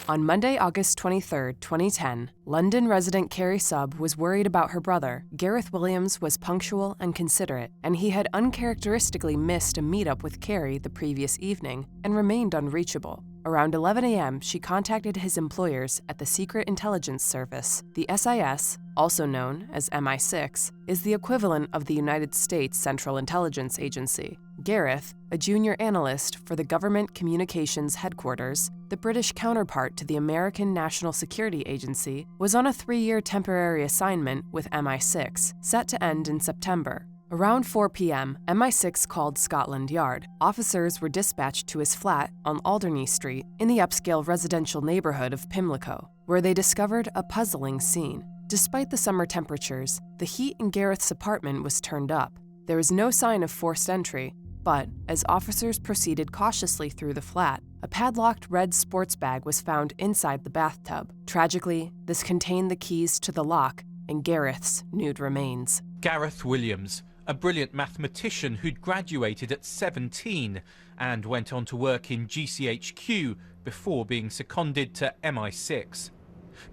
On Monday, August 23, 2010, London resident Carrie Subb was worried about her brother. Gareth Williams was punctual and considerate, and he had uncharacteristically missed a meetup with Carrie the previous evening and remained unreachable. Around 11 a.m., she contacted his employers at the Secret Intelligence Service. The SIS, also known as MI6, is the equivalent of the United States Central Intelligence Agency. Gareth, a junior analyst for the Government Communications Headquarters, the British counterpart to the American National Security Agency, was on a 3-year temporary assignment with MI6, set to end in September. Around 4 p.m., MI6 called Scotland Yard. Officers were dispatched to his flat on Alderney Street in the upscale residential neighborhood of Pimlico, where they discovered a puzzling scene. Despite the summer temperatures, the heat in Gareth's apartment was turned up. There was no sign of forced entry, but as officers proceeded cautiously through the flat, a padlocked red sports bag was found inside the bathtub. Tragically, this contained the keys to the lock and Gareth's nude remains. Gareth Williams, a brilliant mathematician who'd graduated at 17 and went on to work in GCHQ before being seconded to MI6.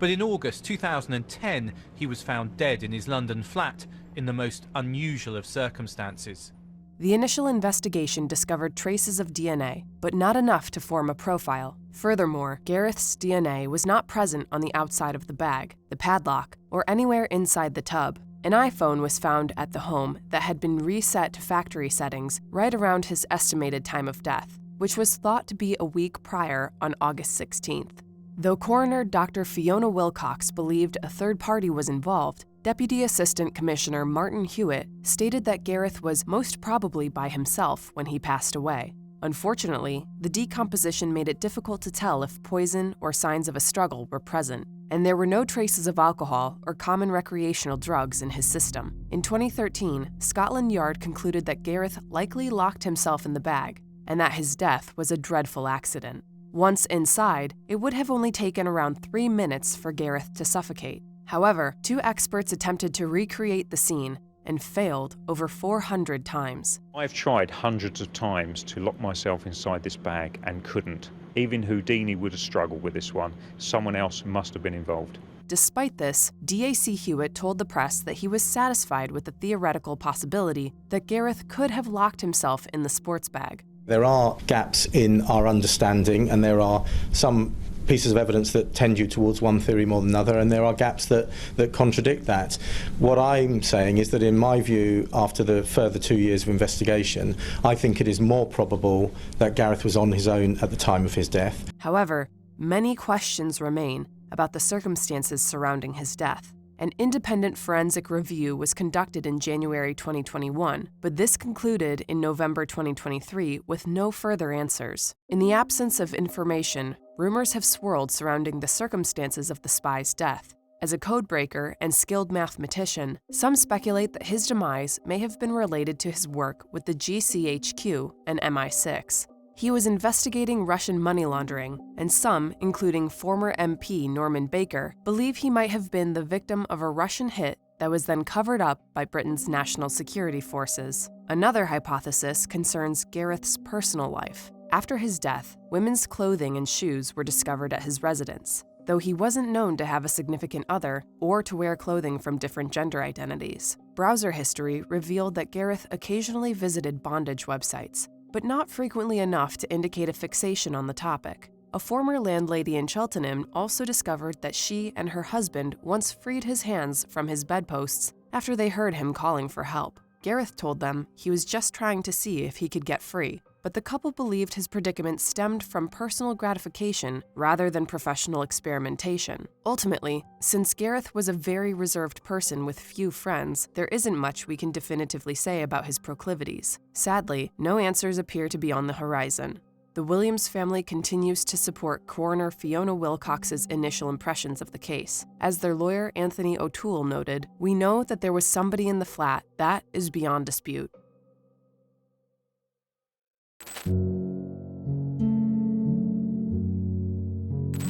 But in August 2010, he was found dead in his London flat in the most unusual of circumstances. The initial investigation discovered traces of DNA, but not enough to form a profile. Furthermore, Gareth's DNA was not present on the outside of the bag, the padlock, or anywhere inside the tub. An iPhone was found at the home that had been reset to factory settings right around his estimated time of death, which was thought to be a week prior on August 16th. Though coroner Dr. Fiona Wilcox believed a third party was involved, Deputy Assistant Commissioner Martin Hewitt stated that Gareth was most probably by himself when he passed away. Unfortunately, the decomposition made it difficult to tell if poison or signs of a struggle were present, and there were no traces of alcohol or common recreational drugs in his system. In 2013, Scotland Yard concluded that Gareth likely locked himself in the bag, and that his death was a dreadful accident. Once inside, it would have only taken around 3 minutes for Gareth to suffocate. However, 2 experts attempted to recreate the scene and failed over 400 times. I've tried hundreds of times to lock myself inside this bag and couldn't. Even Houdini would have struggled with this one. Someone else must have been involved. Despite this, DAC Hewitt told the press that he was satisfied with the theoretical possibility that Gareth could have locked himself in the sports bag. There are gaps in our understanding, and there are some pieces of evidence that tend you towards one theory more than another, and there are gaps that contradict that. What I'm saying is that in my view, after the further 2 years of investigation, I think it is more probable that Gareth was on his own at the time of his death. However, many questions remain about the circumstances surrounding his death. An independent forensic review was conducted in January 2021, but this concluded in November 2023 with no further answers. In the absence of information, rumors have swirled surrounding the circumstances of the spy's death. As a codebreaker and skilled mathematician, some speculate that his demise may have been related to his work with the GCHQ and MI6. He was investigating Russian money laundering, and some, including former MP Norman Baker, believe he might have been the victim of a Russian hit that was then covered up by Britain's national security forces. Another hypothesis concerns Gareth's personal life. After his death, women's clothing and shoes were discovered at his residence, though he wasn't known to have a significant other or to wear clothing from different gender identities. Browser history revealed that Gareth occasionally visited bondage websites, but not frequently enough to indicate a fixation on the topic. A former landlady in Cheltenham also discovered that she and her husband once freed his hands from his bedposts after they heard him calling for help. Gareth told them he was just trying to see if he could get free, but the couple believed his predicament stemmed from personal gratification rather than professional experimentation. Ultimately, since Gareth was a very reserved person with few friends, there isn't much we can definitively say about his proclivities. Sadly, no answers appear to be on the horizon. The Williams family continues to support coroner Fiona Wilcox's initial impressions of the case. As their lawyer Anthony O'Toole noted, "We know that there was somebody in the flat. That is beyond dispute."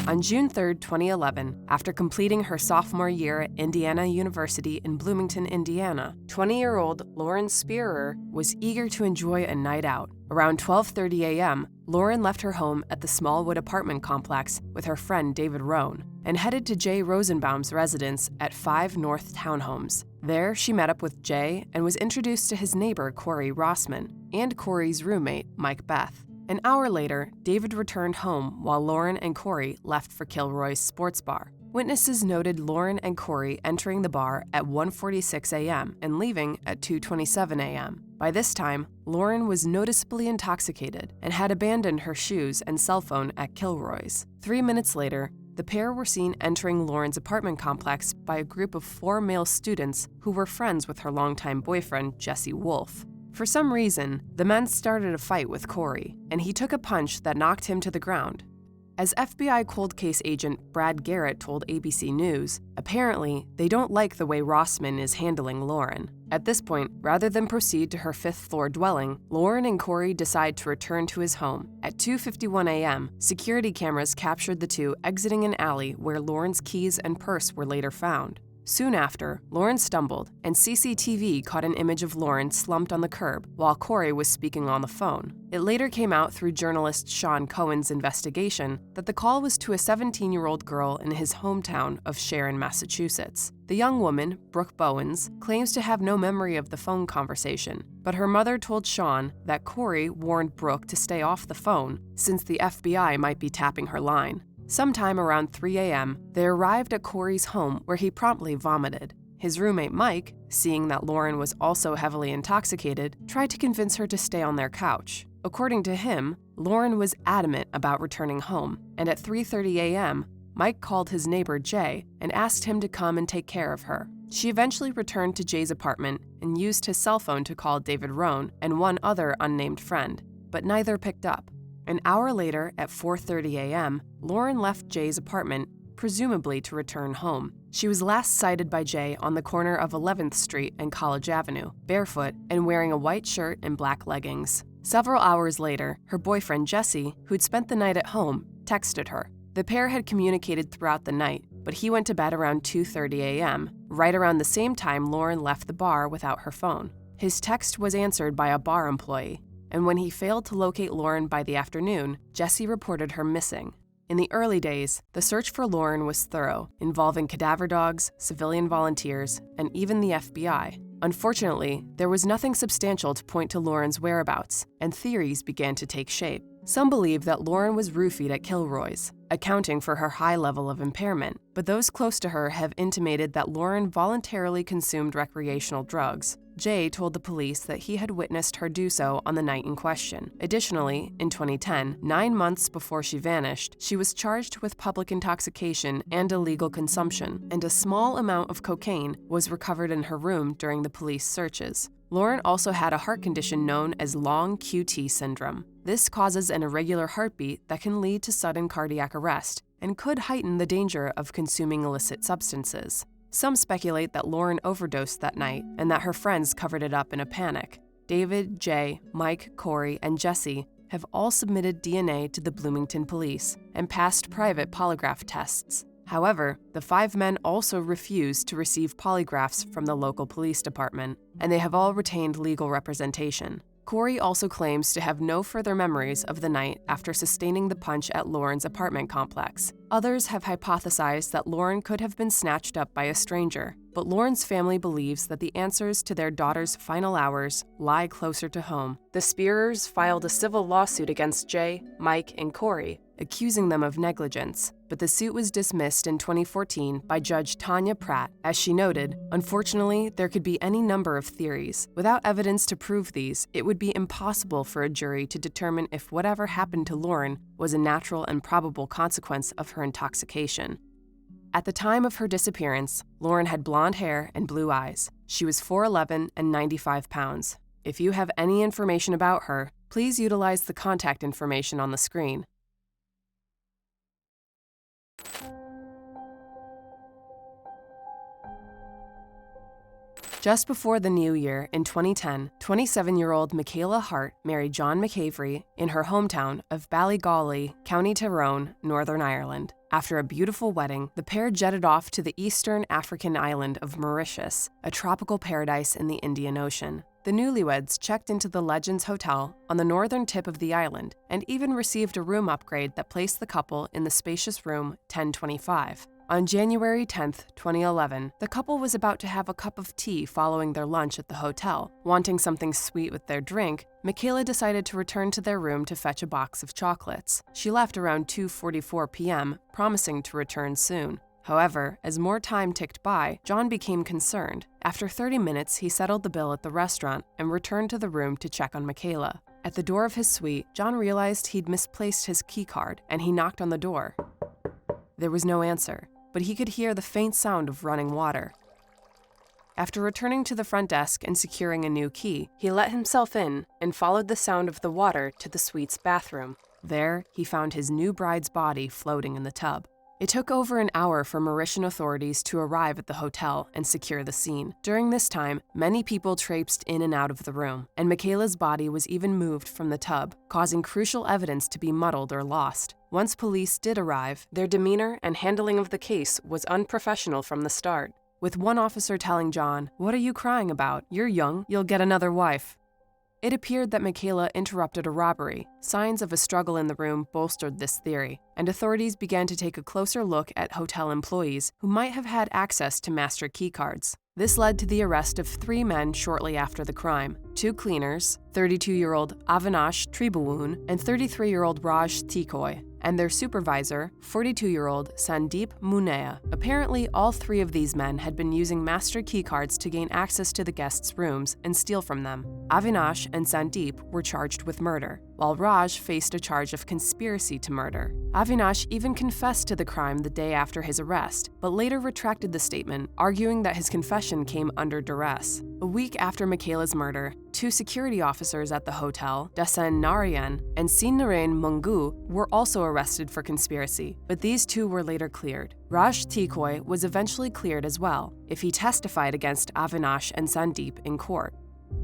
On June 3, 2011, after completing her sophomore year at Indiana University in Bloomington, Indiana, 20-year-old Lauren Spierer was eager to enjoy a night out. Around 12:30 a.m., Lauren left her home at the Smallwood apartment complex with her friend David Rohn and headed to Jay Rosenbaum's residence at 5 North Townhomes. There, she met up with Jay and was introduced to his neighbor Corey Rossman and Corey's roommate, Mike Beth. An hour later, David returned home while Lauren and Corey left for Kilroy's sports bar. Witnesses noted Lauren and Corey entering the bar at 1:46 a.m. and leaving at 2:27 a.m. By this time, Lauren was noticeably intoxicated and had abandoned her shoes and cell phone at Kilroy's. 3 minutes later, the pair were seen entering Lauren's apartment complex by a group of 4 male students who were friends with her longtime boyfriend, Jesse Wolfe. For some reason, the men started a fight with Corey, and he took a punch that knocked him to the ground. As FBI cold case agent Brad Garrett told ABC News, apparently, they don't like the way Rossman is handling Lauren. At this point, rather than proceed to her 5th-floor dwelling, Lauren and Corey decide to return to his home. At 2:51 a.m., security cameras captured the two exiting an alley where Lauren's keys and purse were later found. Soon after, Lauren stumbled, and CCTV caught an image of Lauren slumped on the curb while Corey was speaking on the phone. It later came out through journalist Sean Cohen's investigation that the call was to a 17-year-old girl in his hometown of Sharon, Massachusetts. The young woman, Brooke Bowens, claims to have no memory of the phone conversation, but her mother told Sean that Corey warned Brooke to stay off the phone since the FBI might be tapping her line. Sometime around 3 a.m., they arrived at Corey's home where he promptly vomited. His roommate Mike, seeing that Lauren was also heavily intoxicated, tried to convince her to stay on their couch. According to him, Lauren was adamant about returning home, and at 3:30 a.m., Mike called his neighbor Jay and asked him to come and take care of her. She eventually returned to Jay's apartment and used his cell phone to call David Rohn and one other unnamed friend, but neither picked up. An hour later, at 4:30 a.m., Lauren left Jay's apartment, presumably to return home. She was last sighted by Jay on the corner of 11th Street and College Avenue, barefoot and wearing a white shirt and black leggings. Several hours later, her boyfriend Jesse, who'd spent the night at home, texted her. The pair had communicated throughout the night, but he went to bed around 2:30 a.m., right around the same time Lauren left the bar without her phone. His text was answered by a bar employee, and when he failed to locate Lauren by the afternoon, Jesse reported her missing. In the early days, the search for Lauren was thorough, involving cadaver dogs, civilian volunteers, and even the FBI. Unfortunately, there was nothing substantial to point to Lauren's whereabouts, and theories began to take shape. Some believe that Lauren was roofied at Kilroy's, accounting for her high level of impairment, but those close to her have intimated that Lauren voluntarily consumed recreational drugs. Jay told the police that he had witnessed her do so on the night in question. Additionally, in 2010, 9 months before she vanished, she was charged with public intoxication and illegal consumption, and a small amount of cocaine was recovered in her room during the police searches. Lauren also had a heart condition known as long QT syndrome. This causes an irregular heartbeat that can lead to sudden cardiac arrest and could heighten the danger of consuming illicit substances. Some speculate that Lauren overdosed that night and that her friends covered it up in a panic. David, Jay, Mike, Corey, and Jesse have all submitted DNA to the Bloomington police and passed private polygraph tests. However, the 5 men also refused to receive polygraphs from the local police department, and they have all retained legal representation. Corey also claims to have no further memories of the night after sustaining the punch at Lauren's apartment complex. Others have hypothesized that Lauren could have been snatched up by a stranger, but Lauren's family believes that the answers to their daughter's final hours lie closer to home. The Spierers filed a civil lawsuit against Jay, Mike, and Corey, accusing them of negligence, but the suit was dismissed in 2014 by Judge Tanya Pratt. As she noted, unfortunately, there could be any number of theories. Without evidence to prove these, it would be impossible for a jury to determine if whatever happened to Lauren was a natural and probable consequence of her intoxication. At the time of her disappearance, Lauren had blonde hair and blue eyes. She was 4'11" and 95 pounds. If you have any information about her, please utilize the contact information on the screen. Just before the new year, in 2010, 27-year-old Michaela Hart married John McAvery in her hometown of Ballygawley, County Tyrone, Northern Ireland. After a beautiful wedding, the pair jetted off to the eastern African island of Mauritius, a tropical paradise in the Indian Ocean. The newlyweds checked into the Legends Hotel on the northern tip of the island and even received a room upgrade that placed the couple in the spacious room 1025. On January 10, 2011, the couple was about to have a cup of tea following their lunch at the hotel. Wanting something sweet with their drink, Michaela decided to return to their room to fetch a box of chocolates. She left around 2:44 p.m., promising to return soon. However, as more time ticked by, John became concerned. After 30 minutes, he settled the bill at the restaurant and returned to the room to check on Michaela. At the door of his suite, John realized he'd misplaced his keycard, and he knocked on the door. There was no answer, but he could hear the faint sound of running water. After returning to the front desk and securing a new key, he let himself in and followed the sound of the water to the suite's bathroom. There, he found his new bride's body floating in the tub. It took over an hour for Mauritian authorities to arrive at the hotel and secure the scene. During this time, many people traipsed in and out of the room, and Michaela's body was even moved from the tub, causing crucial evidence to be muddled or lost. Once police did arrive, their demeanor and handling of the case was unprofessional from the start, with one officer telling John, "What are you crying about? You're young, you'll get another wife." It appeared that Michaela interrupted a robbery. Signs of a struggle in the room bolstered this theory, and authorities began to take a closer look at hotel employees who might have had access to master keycards. This led to the arrest of 3 men shortly after the crime: 2 cleaners, 32-year-old Avinash Tribhuwan and 33-year-old Raj Tikoi, and their supervisor, 42-year-old Sandeep Munea. Apparently, all 3 of these men had been using master keycards to gain access to the guests' rooms and steal from them. Avinash and Sandeep were charged with murder, while Raj faced a charge of conspiracy to murder. Avinash even confessed to the crime the day after his arrest, but later retracted the statement, arguing that his confession came under duress. A week after Michaela's murder, 2 security officers at the hotel, Dasen Narayan and Sinaren Mungu, were also arrested for conspiracy, but these 2 were later cleared. Raj Tikoi was eventually cleared as well, if he testified against Avinash and Sandeep in court.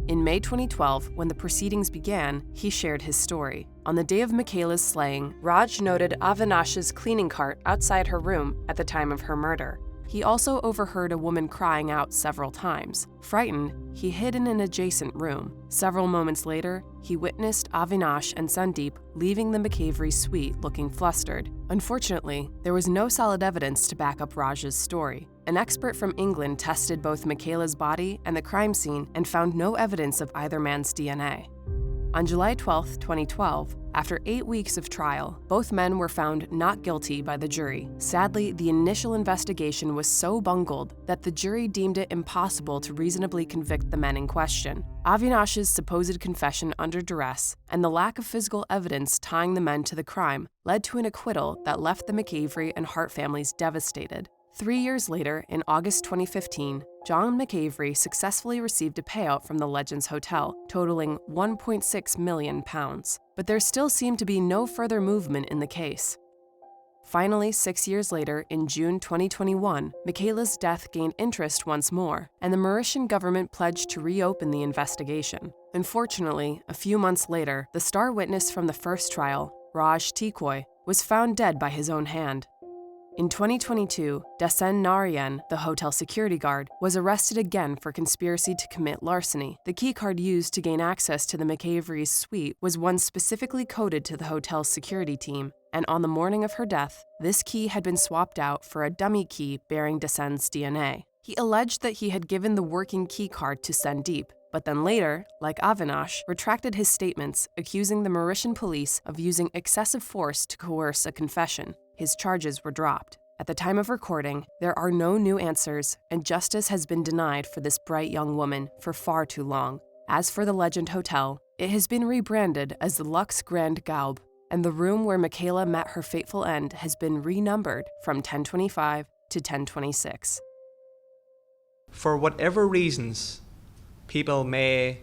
In May 2012, when the proceedings began, he shared his story. On the day of Michaela's slaying, Raj noted Avinash's cleaning cart outside her room at the time of her murder. He also overheard a woman crying out several times. Frightened, he hid in an adjacent room. Several moments later, he witnessed Avinash and Sandeep leaving the McAvery suite looking flustered. Unfortunately, there was no solid evidence to back up Raj's story. An expert from England tested both Michaela's body and the crime scene and found no evidence of either man's DNA. On July 12, 2012, after 8 weeks of trial, both men were found not guilty by the jury. Sadly, the initial investigation was so bungled that the jury deemed it impossible to reasonably convict the men in question. Avinash's supposed confession under duress and the lack of physical evidence tying the men to the crime led to an acquittal that left the McAvery and Hart families devastated. 3 years later, in August 2015, John McAvery successfully received a payout from the Legends Hotel, totaling £1.6 million. But there still seemed to be no further movement in the case. Finally, 6 years later, in June 2021, Michaela's death gained interest once more, and the Mauritian government pledged to reopen the investigation. Unfortunately, a few months later, the star witness from the first trial, Raj Tikoi, was found dead by his own hand. In 2022, Dasen Narayan, the hotel security guard, was arrested again for conspiracy to commit larceny. The keycard used to gain access to the McAvery's suite was one specifically coded to the hotel's security team, and on the morning of her death, this key had been swapped out for a dummy key bearing Dasen's DNA. He alleged that he had given the working keycard to Sandeep, but then later, like Avinash, retracted his statements, accusing the Mauritian police of using excessive force to coerce a confession. His charges were dropped. At the time of recording, there are no new answers, and justice has been denied for this bright young woman for far too long. As for the Legend Hotel, it has been rebranded as the Luxe Grand Gaube, and the room where Michaela met her fateful end has been renumbered from 1025 to 1026. For whatever reasons, people may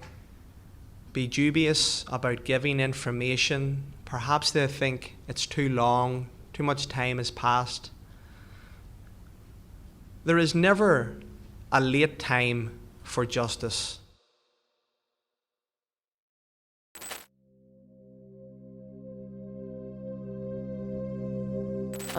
be dubious about giving information. Perhaps they think it's too long, too much time has passed. There is never a late time for justice.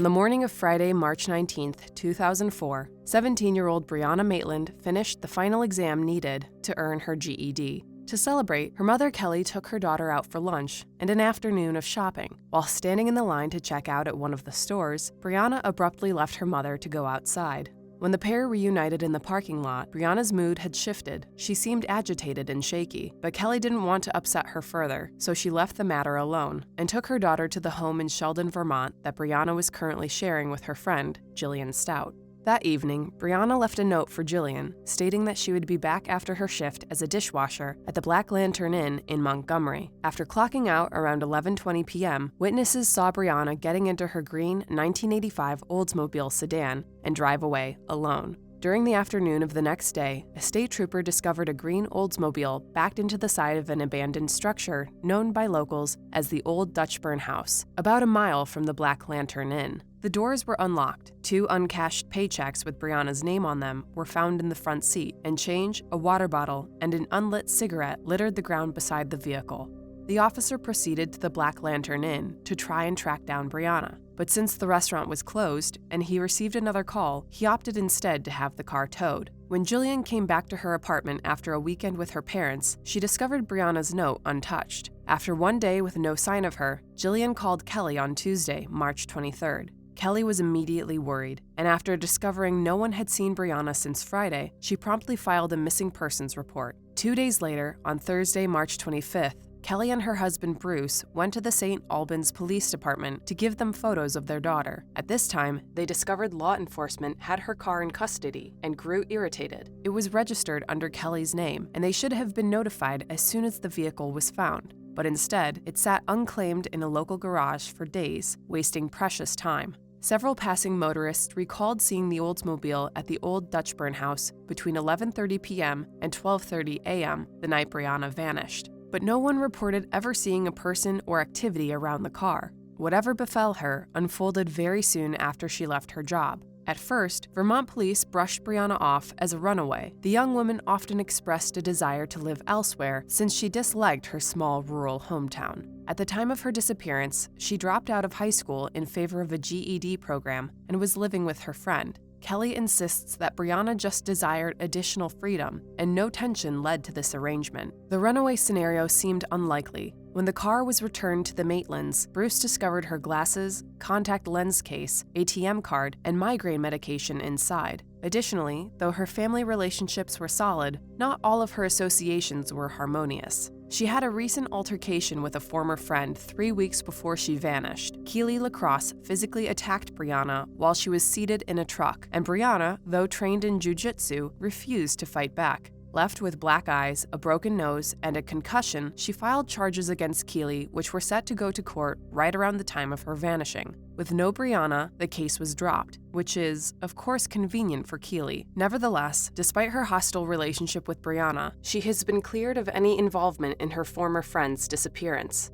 On the morning of Friday, March 19, 2004, 17-year-old Brianna Matland finished the final exam needed to earn her GED. To celebrate, her mother Kelly took her daughter out for lunch and an afternoon of shopping. While standing in the line to check out at one of the stores, Brianna abruptly left her mother to go outside. When the pair reunited in the parking lot, Brianna's mood had shifted. She seemed agitated and shaky, but Kelly didn't want to upset her further, so she left the matter alone and took her daughter to the home in Sheldon, Vermont that Brianna was currently sharing with her friend, Jillian Stout. That evening, Brianna left a note for Jillian, stating that she would be back after her shift as a dishwasher at the Black Lantern Inn in Montgomery. After clocking out around 11:20 p.m., witnesses saw Brianna getting into her green 1985 Oldsmobile sedan and drive away alone. During the afternoon of the next day, a state trooper discovered a green Oldsmobile backed into the side of an abandoned structure known by locals as the Old Dutchburn House, about a mile from the Black Lantern Inn. The doors were unlocked. 2 uncashed paychecks with Brianna's name on them were found in the front seat, and change, a water bottle, and an unlit cigarette littered the ground beside the vehicle. The officer proceeded to the Black Lantern Inn to try and track down Brianna, but since the restaurant was closed and he received another call, he opted instead to have the car towed. When Jillian came back to her apartment after a weekend with her parents, she discovered Brianna's note untouched. After one day with no sign of her, Jillian called Kelly on Tuesday, March 23rd. Kelly was immediately worried, and after discovering no one had seen Brianna since Friday, she promptly filed a missing persons report. 2 days later, on Thursday, March 25th, Kelly and her husband Bruce went to the St. Albans Police Department to give them photos of their daughter. At this time, they discovered law enforcement had her car in custody and grew irritated. It was registered under Kelly's name, and they should have been notified as soon as the vehicle was found. But instead, it sat unclaimed in a local garage for days, wasting precious time. Several passing motorists recalled seeing the Oldsmobile at the Old Dutchburn House between 11:30 p.m. and 12:30 a.m. the night Brianna vanished. But no one reported ever seeing a person or activity around the car. Whatever befell her unfolded very soon after she left her job. At first, Vermont police brushed Brianna off as a runaway. The young woman often expressed a desire to live elsewhere since she disliked her small rural hometown. At the time of her disappearance, she dropped out of high school in favor of a GED program and was living with her friend. Kelly insists that Brianna just desired additional freedom, and no tension led to this arrangement. The runaway scenario seemed unlikely. When the car was returned to the Maitlands, Bruce discovered her glasses, contact lens case, ATM card, and migraine medication inside. Additionally, though her family relationships were solid, not all of her associations were harmonious. She had a recent altercation with a former friend 3 weeks before she vanished. Keely Lacrosse physically attacked Brianna while she was seated in a truck, and Brianna, though trained in jiu-jitsu, refused to fight back. Left with black eyes, a broken nose, and a concussion, she filed charges against Keely, which were set to go to court right around the time of her vanishing. With no Brianna, the case was dropped, which is, of course, convenient for Keely. Nevertheless, despite her hostile relationship with Brianna, she has been cleared of any involvement in her former friend's disappearance.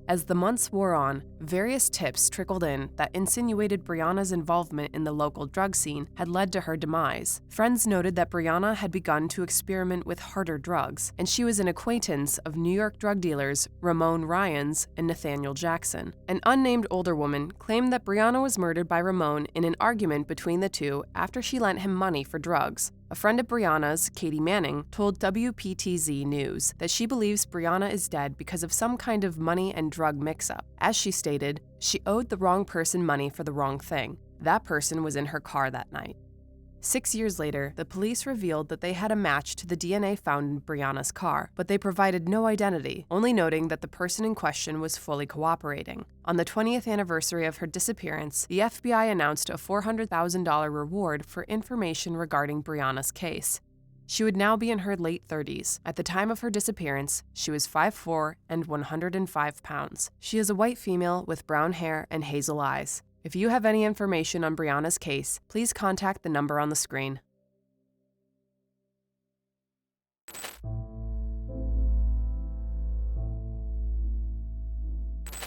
As the months wore on, various tips trickled in that insinuated Brianna's involvement in the local drug scene had led to her demise. Friends noted that Brianna had begun to experiment with harder drugs, and she was an acquaintance of New York drug dealers Ramon Ryans and Nathaniel Jackson. An unnamed older woman claimed that Brianna was murdered by Ramon in an argument between the two after she lent him money for drugs. A friend of Brianna's, Katie Manning, told WPTZ News that she believes Brianna is dead because of some kind of money and drug mix-up. As she stated, she owed the wrong person money for the wrong thing. That person was in her car that night. 6 years later, the police revealed that they had a match to the DNA found in Brianna's car, but they provided no identity, only noting that the person in question was fully cooperating. On the 20th anniversary of her disappearance, the FBI announced a $400,000 reward for information regarding Brianna's case. She would now be in her late 30s. At the time of her disappearance, she was 5'4" and 105 pounds. She is a white female with brown hair and hazel eyes. If you have any information on Brianna's case, please contact the number on the screen.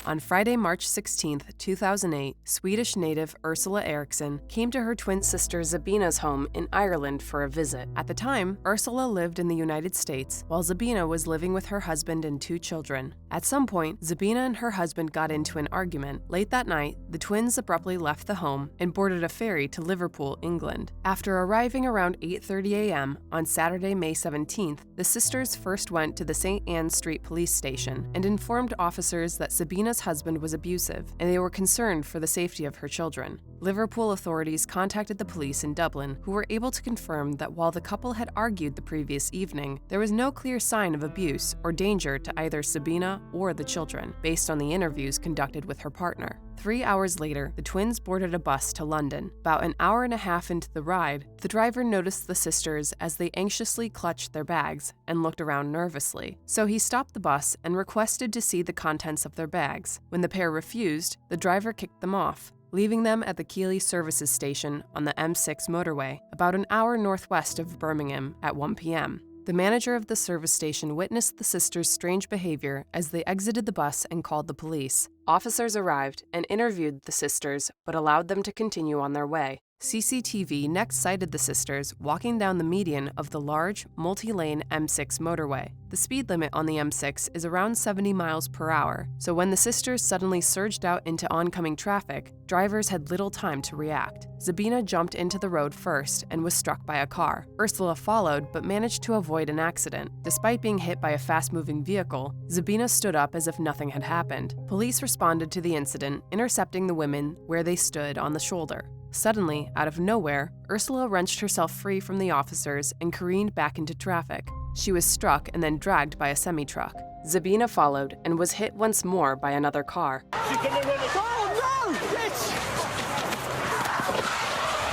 On Friday, March 16, 2008, Swedish native Ursula Ericson came to her twin sister Zabina's home in Ireland for a visit. At the time, Ursula lived in the United States, while Zabina was living with her husband and 2 children. At some point, Zabina and her husband got into an argument. Late that night, the twins abruptly left the home and boarded a ferry to Liverpool, England. After arriving around 8:30 a.m. on Saturday, May 17th, the sisters first went to the St. Anne Street police station and informed officers that Zabina's husband was abusive, and they were concerned for the safety of her children. Liverpool authorities contacted the police in Dublin, who were able to confirm that while the couple had argued the previous evening, there was no clear sign of abuse or danger to either Zabina or the children, based on the interviews conducted with her partner. 3 hours later, the twins boarded a bus to London. About an hour and a half into the ride, the driver noticed the sisters as they anxiously clutched their bags and looked around nervously. So he stopped the bus and requested to see the contents of their bags. When the pair refused, the driver kicked them off, leaving them at the Keighley Services Station on the M6 motorway, about an hour northwest of Birmingham at 1 p.m. The manager of the service station witnessed the sisters' strange behavior as they exited the bus and called the police. Officers arrived and interviewed the sisters, but allowed them to continue on their way. CCTV next sighted the sisters walking down the median of the large, multi-lane M6 motorway. The speed limit on the M6 is around 70 miles per hour, so when the sisters suddenly surged out into oncoming traffic, drivers had little time to react. Zabina jumped into the road first and was struck by a car. Ursula followed but managed to avoid an accident. Despite being hit by a fast-moving vehicle, Zabina stood up as if nothing had happened. Police responded to the incident, intercepting the women where they stood on the shoulder. Suddenly, out of nowhere, Ursula wrenched herself free from the officers and careened back into traffic. She was struck and then dragged by a semi-truck. Zabina followed and was hit once more by another car. She's gonna run it. Oh no! Bitch!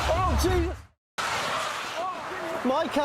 Oh Jesus! Mike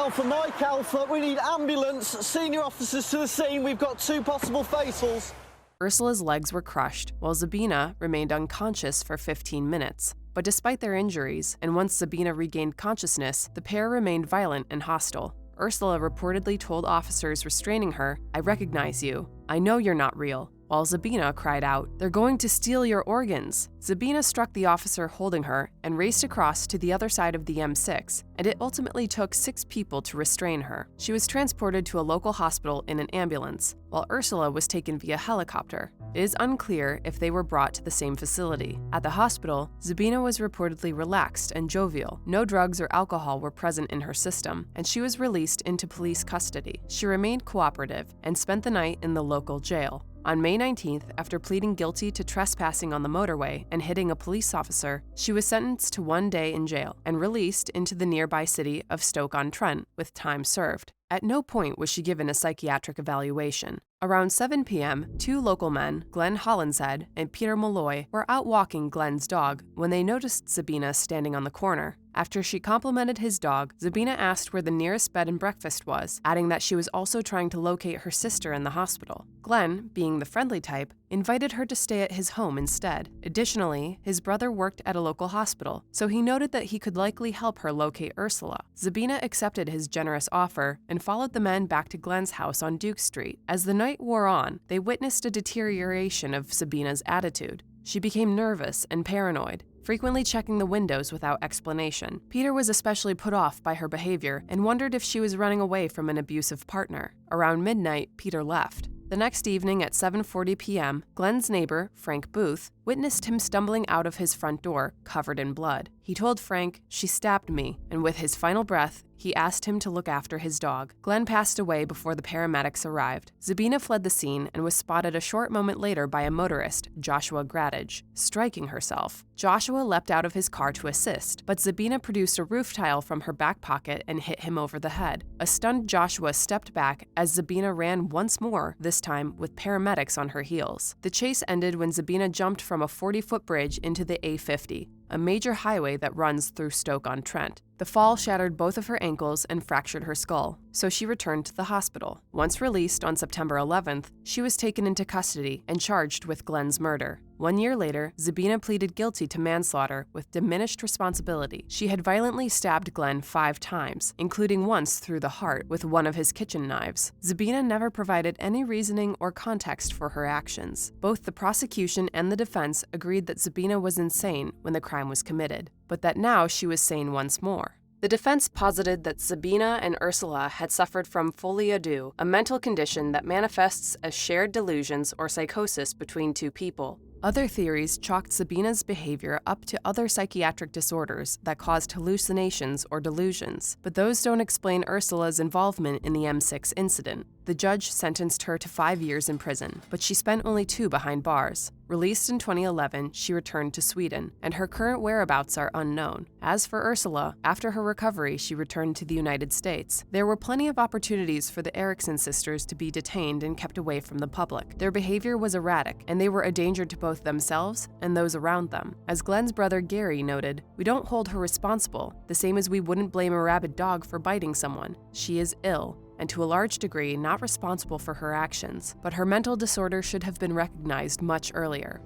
Alpha, we need ambulance, senior officers to the scene, we've got 2 possible fatals. Ursula's legs were crushed, while Zabina remained unconscious for 15 minutes. But despite their injuries, and once Zabina regained consciousness, the pair remained violent and hostile. Ursula reportedly told officers restraining her, "I recognize you. I know you're not real," while Zabina cried out, "They're going to steal your organs." Zabina struck the officer holding her and raced across to the other side of the M6, and it ultimately took 6 people to restrain her. She was transported to a local hospital in an ambulance, while Ursula was taken via helicopter. It is unclear if they were brought to the same facility. At the hospital, Zabina was reportedly relaxed and jovial. No drugs or alcohol were present in her system, and she was released into police custody. She remained cooperative and spent the night in the local jail. On May 19th, after pleading guilty to trespassing on the motorway and hitting a police officer, she was sentenced to 1 day in jail and released into the nearby city of Stoke-on-Trent with time served. At no point was she given a psychiatric evaluation. Around 7 p.m., 2 local men, Glenn Hollinshead and Peter Malloy, were out walking Glenn's dog when they noticed Zabina standing on the corner. After she complimented his dog, Zabina asked where the nearest bed and breakfast was, adding that she was also trying to locate her sister in the hospital. Glenn, being the friendly type, invited her to stay at his home instead. Additionally, his brother worked at a local hospital, so he noted that he could likely help her locate Ursula. Zabina accepted his generous offer and followed the men back to Glenn's house on Duke Street. As the night wore on, they witnessed a deterioration of Zabina's attitude. She became nervous and paranoid, frequently checking the windows without explanation. Peter was especially put off by her behavior and wondered if she was running away from an abusive partner. Around midnight, Peter left. The next evening at 7:40 p.m., Glenn's neighbor, Frank Booth, witnessed him stumbling out of his front door, covered in blood. He told Frank, "She stabbed me," and with his final breath, he asked him to look after his dog. Glenn passed away before the paramedics arrived. Zabina fled the scene and was spotted a short moment later by a motorist, Joshua Gradage, striking herself. Joshua leapt out of his car to assist, but Zabina produced a roof tile from her back pocket and hit him over the head. A stunned Joshua stepped back as Zabina ran once more, this time with paramedics on her heels. The chase ended when Zabina jumped from a 40-foot bridge into the A50, a major highway that runs through Stoke-on-Trent. The fall shattered both of her ankles and fractured her skull, so she returned to the hospital. Once released on September 11th, she was taken into custody and charged with Glenn's murder. 1 year later, Zabina pleaded guilty to manslaughter with diminished responsibility. She had violently stabbed Glenn 5 times, including once through the heart with one of his kitchen knives. Zabina never provided any reasoning or context for her actions. Both the prosecution and the defense agreed that Zabina was insane when the crime was committed, but that now she was sane once more. The defense posited that Zabina and Ursula had suffered from folie à deux, a mental condition that manifests as shared delusions or psychosis between two people. Other theories chalked Zabina's behavior up to other psychiatric disorders that caused hallucinations or delusions, but those don't explain Ursula's involvement in the M6 incident. The judge sentenced her to 5 years in prison, but she spent only 2 behind bars. Released in 2011, she returned to Sweden, and her current whereabouts are unknown. As for Ursula, after her recovery, she returned to the United States. There were plenty of opportunities for the Ericson sisters to be detained and kept away from the public. Their behavior was erratic, and they were a danger to both themselves and those around them. As Glenn's brother Gary noted, "We don't hold her responsible, the same as we wouldn't blame a rabid dog for biting someone. She is ill, and to a large degree not responsible for her actions, but her mental disorder should have been recognized much earlier."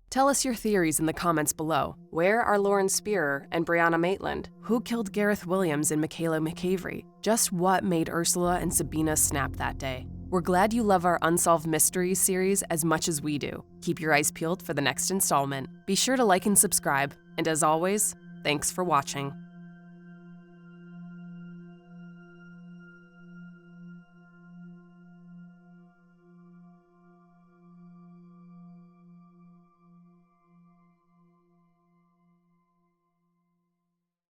Tell us your theories in the comments below. Where are Lauren Spierer and Brianna Matland? Who killed Gareth Williams and Michaela Hart? Just what made Ursula and Zabina snap that day? We're glad you love our Unsolved Mysteries series as much as we do. Keep your eyes peeled for the next installment. Be sure to like and subscribe, and as always, thanks for watching.